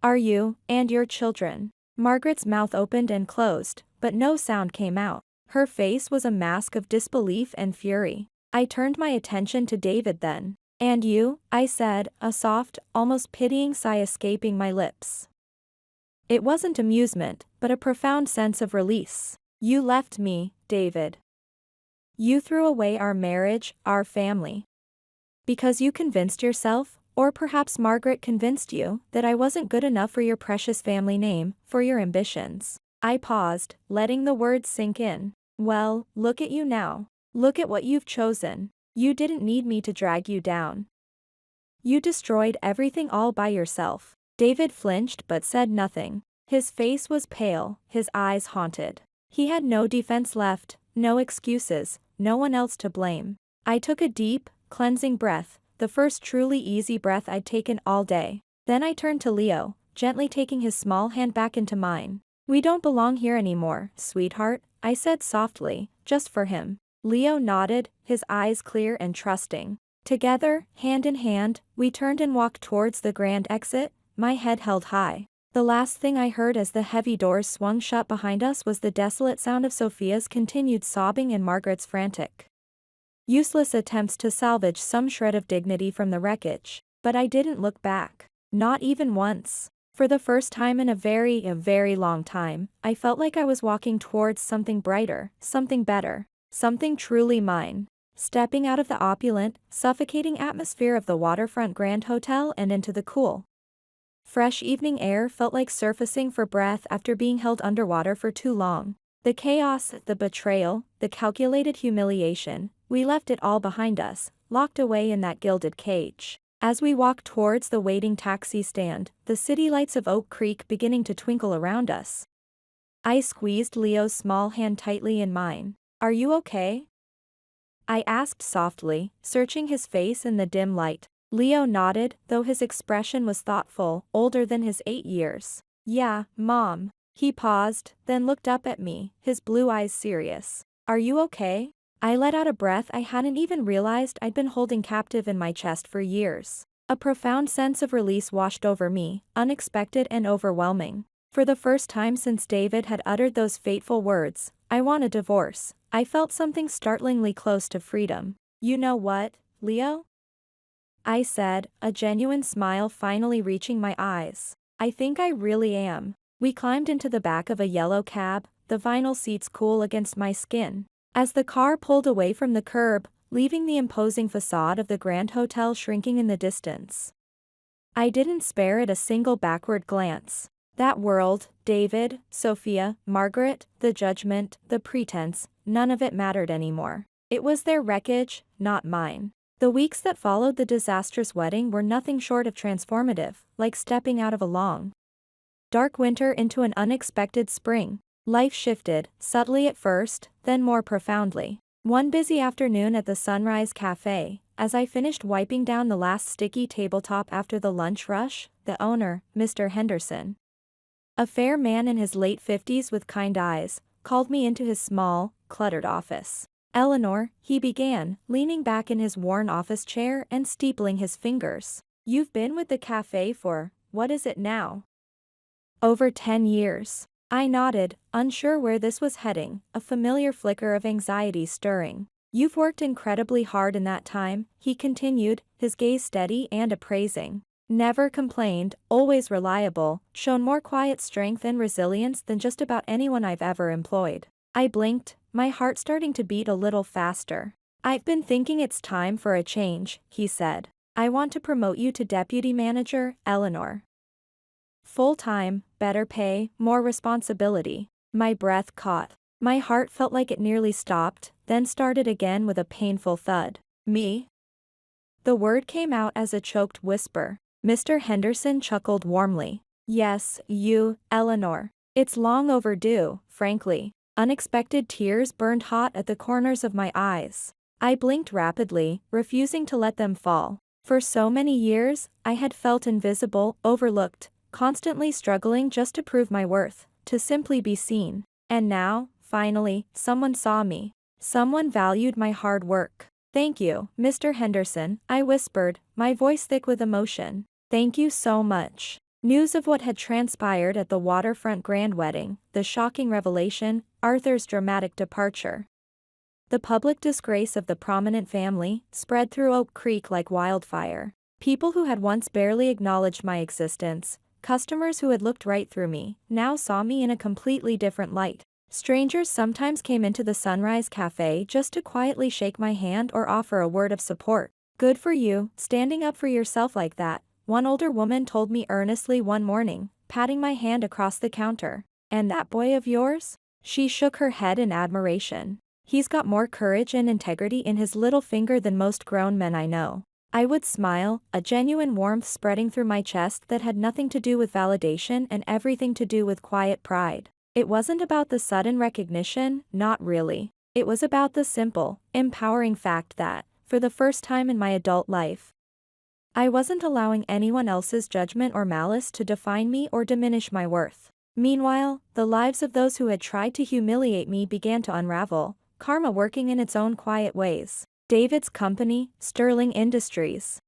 Are you, and your children. Margaret's mouth opened and closed, but no sound came out. Her face was a mask of disbelief and fury. I turned my attention to David then. And you, I said, a soft, almost pitying sigh escaping my lips. It wasn't amusement, but a profound sense of release. You left me, David. You threw away our marriage, our family. Because you convinced yourself, or perhaps Margaret convinced you, that I wasn't good enough for your precious family name, for your ambitions. I paused, letting the words sink in. Well, look at you now. Look at what you've chosen. You didn't need me to drag you down. You destroyed everything all by yourself. David flinched but said nothing. His face was pale, his eyes haunted. He had no defense left, no excuses, no one else to blame. I took a deep, cleansing breath, the first truly easy breath I'd taken all day. Then I turned to Leo, gently taking his small hand back into mine. We don't belong here anymore, sweetheart, I said softly, just for him. Leo nodded, his eyes clear and trusting. Together, hand in hand, we turned and walked towards the grand exit, my head held high. The last thing I heard as the heavy doors swung shut behind us was the desolate sound of Sophia's continued sobbing and Margaret's frantic, useless attempts to salvage some shred of dignity from the wreckage. But I didn't look back. Not even once. For the first time in a very long time, I felt like I was walking towards something brighter, something better, something truly mine. Stepping out of the opulent, suffocating atmosphere of the waterfront Grand Hotel and into the cool, fresh evening air felt like surfacing for breath after being held underwater for too long. The chaos, the betrayal, the calculated humiliation, we left it all behind us, locked away in that gilded cage. As we walked towards the waiting taxi stand, the city lights of Oak Creek beginning to twinkle around us. I squeezed Leo's small hand tightly in mine. "Are you okay?" I asked softly, searching his face in the dim light. Leo nodded, though his expression was thoughtful, older than his 8 years. "Yeah, Mom." He paused, then looked up at me, his blue eyes serious. "Are you okay?" I let out a breath I hadn't even realized I'd been holding captive in my chest for years. A profound sense of release washed over me, unexpected and overwhelming. For the first time since David had uttered those fateful words, "I want a divorce," I felt something startlingly close to freedom. "You know what, Leo?" I said, a genuine smile finally reaching my eyes. "I think I really am." We climbed into the back of a yellow cab, the vinyl seats cool against my skin. As the car pulled away from the curb, leaving the imposing facade of the Grand Hotel shrinking in the distance, I didn't spare it a single backward glance. That world, David, Sophia, Margaret, the judgment, the pretense, none of it mattered anymore. It was their wreckage, not mine. The weeks that followed the disastrous wedding were nothing short of transformative, like stepping out of a long, dark winter into an unexpected spring. Life shifted, subtly at first, then more profoundly. One busy afternoon at the Sunrise Cafe, as I finished wiping down the last sticky tabletop after the lunch rush, the owner, Mr. Henderson, a fair man in his late 50s with kind eyes, called me into his small, cluttered office. "Eleanor," he began, leaning back in his worn office chair and steepling his fingers. "You've been with the cafe for, what is it now? Over 10 years. I nodded, unsure where this was heading, a familiar flicker of anxiety stirring. "You've worked incredibly hard in that time," he continued, his gaze steady and appraising. "Never complained, always reliable, shown more quiet strength and resilience than just about anyone I've ever employed." I blinked, my heart starting to beat a little faster. "I've been thinking it's time for a change," he said. "I want to promote you to deputy manager, Eleanor. Full-time, better pay, more responsibility." My breath caught. My heart felt like it nearly stopped, then started again with a painful thud. "Me?" The word came out as a choked whisper. Mr. Henderson chuckled warmly. "Yes, you, Eleanor. It's long overdue, frankly." Unexpected tears burned hot at the corners of my eyes. I blinked rapidly, refusing to let them fall. For so many years, I had felt invisible, overlooked, constantly struggling just to prove my worth, to simply be seen. And now, finally, someone saw me. Someone valued my hard work. "Thank you, Mr. Henderson," I whispered, my voice thick with emotion. "Thank you so much." News of what had transpired at the waterfront grand wedding, the shocking revelation, Arthur's dramatic departure, the public disgrace of the prominent family, spread through Oak Creek like wildfire. People who had once barely acknowledged my existence, customers who had looked right through me, now saw me in a completely different light. Strangers sometimes came into the Sunrise Cafe just to quietly shake my hand or offer a word of support. "Good for you, standing up for yourself like that," one older woman told me earnestly one morning, patting my hand across the counter. "And that boy of yours?" She shook her head in admiration. "He's got more courage and integrity in his little finger than most grown men I know." I would smile, a genuine warmth spreading through my chest that had nothing to do with validation and everything to do with quiet pride. It wasn't about the sudden recognition, not really. It was about the simple, empowering fact that, for the first time in my adult life, I wasn't allowing anyone else's judgment or malice to define me or diminish my worth. Meanwhile, the lives of those who had tried to humiliate me began to unravel, karma working in its own quiet ways. David's company, Sterling Industries.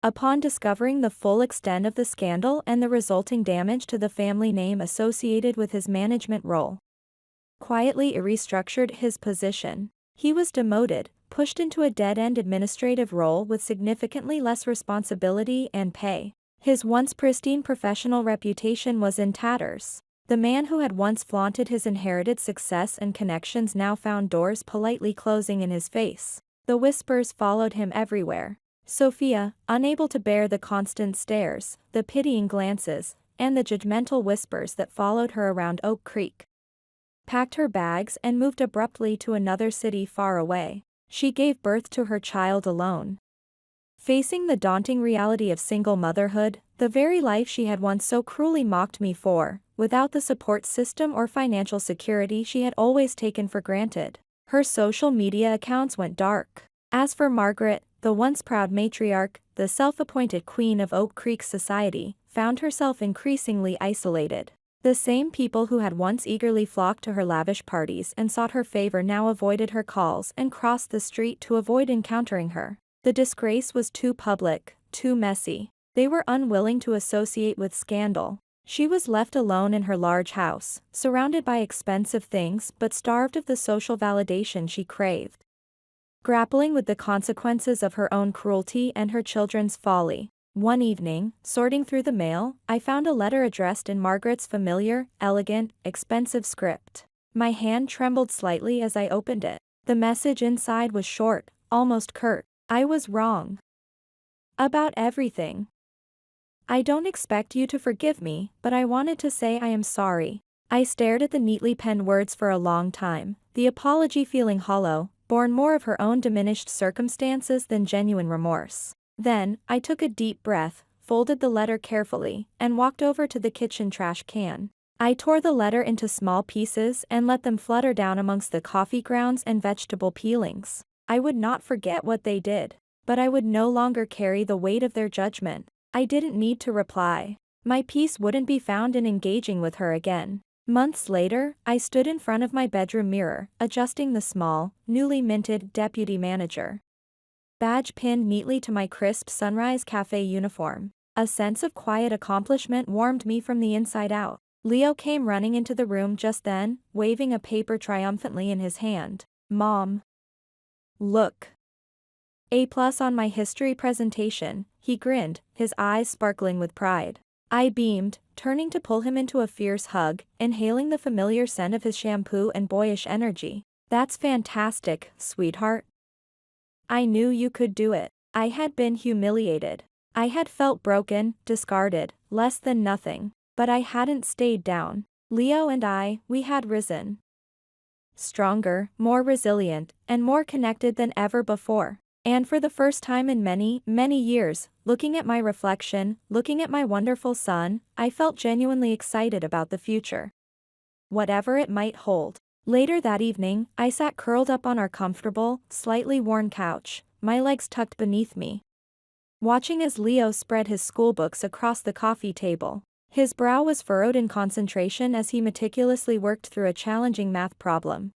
Upon discovering the full extent of the scandal and the resulting damage to the family name associated with his management role, quietly restructured his position. He was demoted, pushed into a dead-end administrative role with significantly less responsibility and pay. His once pristine professional reputation was in tatters. The man who had once flaunted his inherited success and connections now found doors politely closing in his face. The whispers followed him everywhere. Sophia, unable to bear the constant stares, the pitying glances, and the judgmental whispers that followed her around Oak Creek, packed her bags and moved abruptly to another city far away. She gave birth to her child alone. Facing the daunting reality of single motherhood, the very life she had once so cruelly mocked me for, without the support system or financial security she had always taken for granted. Her social media accounts went dark. As for Margaret, the once proud matriarch, the self-appointed queen of Oak Creek society, found herself increasingly isolated. The same people who had once eagerly flocked to her lavish parties and sought her favor now avoided her calls and crossed the street to avoid encountering her. The disgrace was too public, too messy. They were unwilling to associate with scandal. She was left alone in her large house, surrounded by expensive things but starved of the social validation she craved. Grappling with the consequences of her own cruelty and her children's folly. One evening, sorting through the mail, I found a letter addressed in Margaret's familiar, elegant, expensive script. My hand trembled slightly as I opened it. The message inside was short, almost curt. I was wrong. About everything. I don't expect you to forgive me, but I wanted to say I am sorry. I stared at the neatly penned words for a long time, the apology feeling hollow, born more of her own diminished circumstances than genuine remorse. Then, I took a deep breath, folded the letter carefully, and walked over to the kitchen trash can. I tore the letter into small pieces and let them flutter down amongst the coffee grounds and vegetable peelings. I would not forget what they did, but I would no longer carry the weight of their judgment. I didn't need to reply. My peace wouldn't be found in engaging with her again. Months later, I stood in front of my bedroom mirror, adjusting the small, newly minted deputy manager badge pinned neatly to my crisp Sunrise Cafe uniform. A sense of quiet accomplishment warmed me from the inside out. Leo came running into the room just then, waving a paper triumphantly in his hand. "Mom. Look. A+ on my history presentation," he grinned, his eyes sparkling with pride. I beamed, turning to pull him into a fierce hug, inhaling the familiar scent of his shampoo and boyish energy. "That's fantastic, sweetheart. I knew you could do it." I had been humiliated. I had felt broken, discarded, less than nothing. But I hadn't stayed down. Leo and we had risen. Stronger, more resilient, and more connected than ever before. And for the first time in many, many years, looking at my reflection, looking at my wonderful son, I felt genuinely excited about the future. Whatever it might hold. Later that evening, I sat curled up on our comfortable, slightly worn couch, my legs tucked beneath me, watching as Leo spread his schoolbooks across the coffee table. His brow was furrowed in concentration as he meticulously worked through a challenging math problem,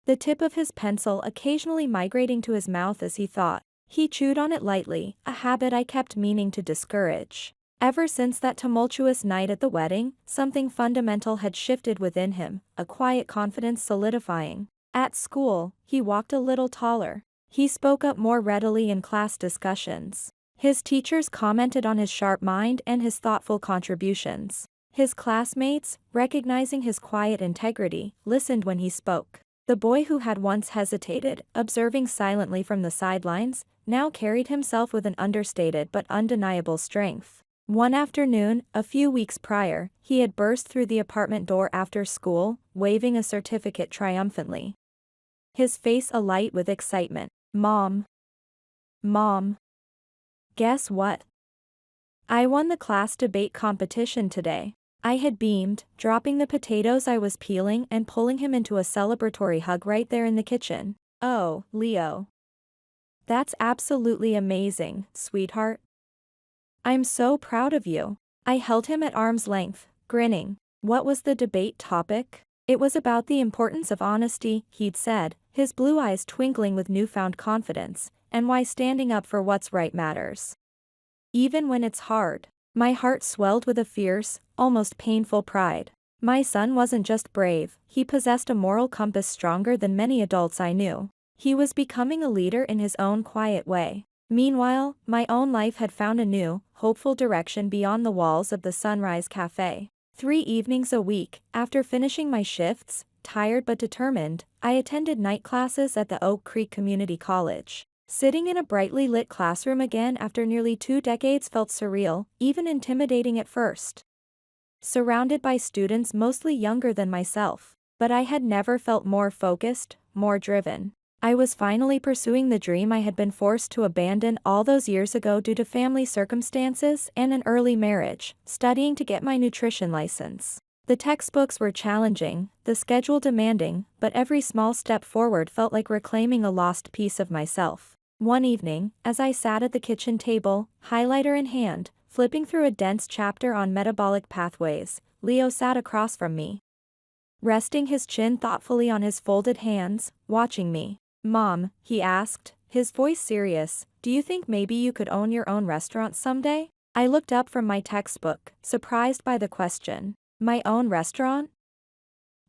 the tip of his pencil occasionally migrating to his mouth as he thought. He chewed on it lightly, a habit I kept meaning to discourage. Ever since that tumultuous night at the wedding, something fundamental had shifted within him, a quiet confidence solidifying. At school, he walked a little taller. He spoke up more readily in class discussions. His teachers commented on his sharp mind and his thoughtful contributions. His classmates, recognizing his quiet integrity, listened when he spoke. The boy who had once hesitated, observing silently from the sidelines, now carried himself with an understated but undeniable strength. One afternoon, a few weeks prior, he had burst through the apartment door after school, waving a certificate triumphantly, his face alight with excitement. "Mom. Mom. Guess what? I won the class debate competition today." I had beamed, dropping the potatoes I was peeling and pulling him into a celebratory hug right there in the kitchen. "Oh, Leo. That's absolutely amazing, sweetheart. I'm so proud of you." I held him at arm's length, grinning. What was the debate topic? It was about the importance of honesty, he'd said, his blue eyes twinkling with newfound confidence, and why standing up for what's right matters, even when it's hard. My heart swelled with a fierce, almost painful pride. My son wasn't just brave, he possessed a moral compass stronger than many adults I knew. He was becoming a leader in his own quiet way. Meanwhile, my own life had found a new, hopeful direction beyond the walls of the Sunrise Cafe. 3 evenings a week, after finishing my shifts, tired but determined, I attended night classes at the Oak Creek Community College. Sitting in a brightly lit classroom again after nearly 2 decades felt surreal, even intimidating at first. Surrounded by students mostly younger than myself. But I had never felt more focused, more driven. I was finally pursuing the dream I had been forced to abandon all those years ago due to family circumstances and an early marriage, studying to get my nutrition license. The textbooks were challenging, the schedule demanding, but every small step forward felt like reclaiming a lost piece of myself. One evening, as I sat at the kitchen table, highlighter in hand, flipping through a dense chapter on metabolic pathways, Leo sat across from me. Resting his chin thoughtfully on his folded hands, watching me. "Mom," he asked, his voice serious, "do you think maybe you could own your own restaurant someday?" I looked up from my textbook, surprised by the question. My own restaurant?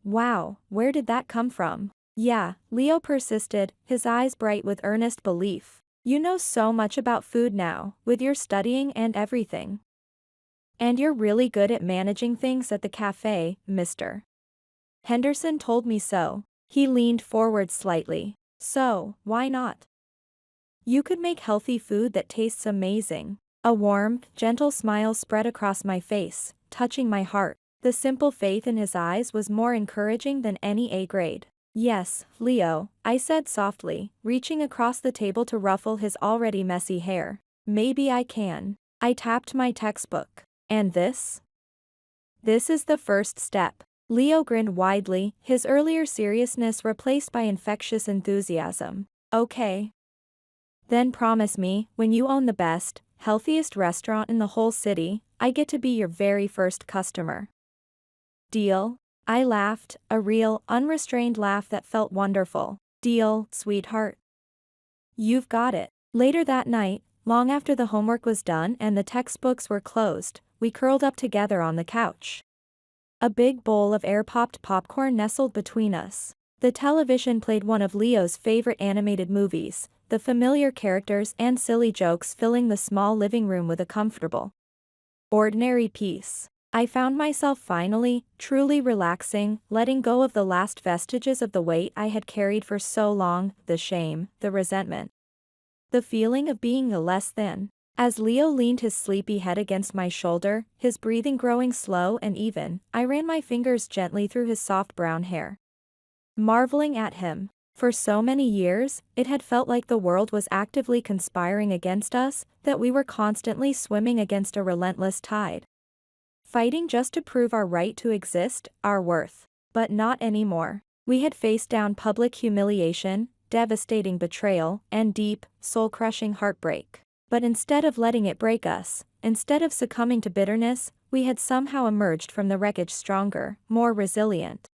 Wow, where did that come from? Yeah, Leo persisted, his eyes bright with earnest belief. You know so much about food now, with your studying and everything. And you're really good at managing things at the cafe, Mr. Henderson told me so. He leaned forward slightly. So, why not? You could make healthy food that tastes amazing. A warm, gentle smile spread across my face, touching my heart. The simple faith in his eyes was more encouraging than any A grade. Yes, Leo, I said softly, reaching across the table to ruffle his already messy hair. Maybe I can. I tapped my textbook. And this? This is the first step. Leo grinned widely, his earlier seriousness replaced by infectious enthusiasm. Okay. Then promise me, when you own the best, healthiest restaurant in the whole city, I get to be your very first customer. Deal? I laughed, a real, unrestrained laugh that felt wonderful. Deal, sweetheart. You've got it. Later that night, long after the homework was done and the textbooks were closed, we curled up together on the couch. A big bowl of air-popped popcorn nestled between us. The television played one of Leo's favorite animated movies, the familiar characters and silly jokes filling the small living room with a comfortable, ordinary peace. I found myself finally, truly relaxing, letting go of the last vestiges of the weight I had carried for so long, the shame, the resentment. The feeling of being a less than. As Leo leaned his sleepy head against my shoulder, his breathing growing slow and even, I ran my fingers gently through his soft brown hair. Marveling at him. For so many years, it had felt like the world was actively conspiring against us, that we were constantly swimming against a relentless tide. Fighting just to prove our right to exist, our worth. But not anymore. We had faced down public humiliation, devastating betrayal, and deep, soul-crushing heartbreak. But instead of letting it break us, instead of succumbing to bitterness, we had somehow emerged from the wreckage stronger, more resilient,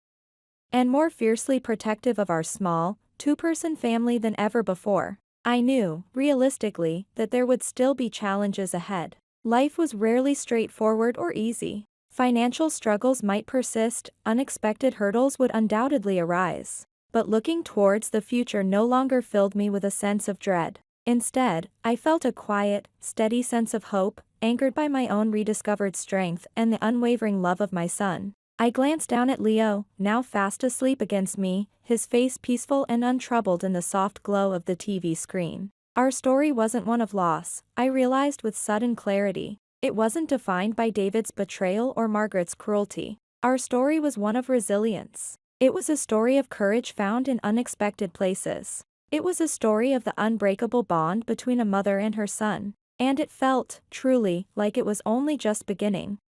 and more fiercely protective of our small, two-person family than ever before. I knew, realistically, that there would still be challenges ahead. Life was rarely straightforward or easy. Financial struggles might persist, unexpected hurdles would undoubtedly arise. But looking towards the future no longer filled me with a sense of dread. Instead, I felt a quiet, steady sense of hope, anchored by my own rediscovered strength and the unwavering love of my son. I glanced down at Leo, now fast asleep against me, his face peaceful and untroubled in the soft glow of the TV screen. Our story wasn't one of loss, I realized with sudden clarity. It wasn't defined by David's betrayal or Margaret's cruelty. Our story was one of resilience. It was a story of courage found in unexpected places. It was a story of the unbreakable bond between a mother and her son. And it felt, truly, like it was only just beginning.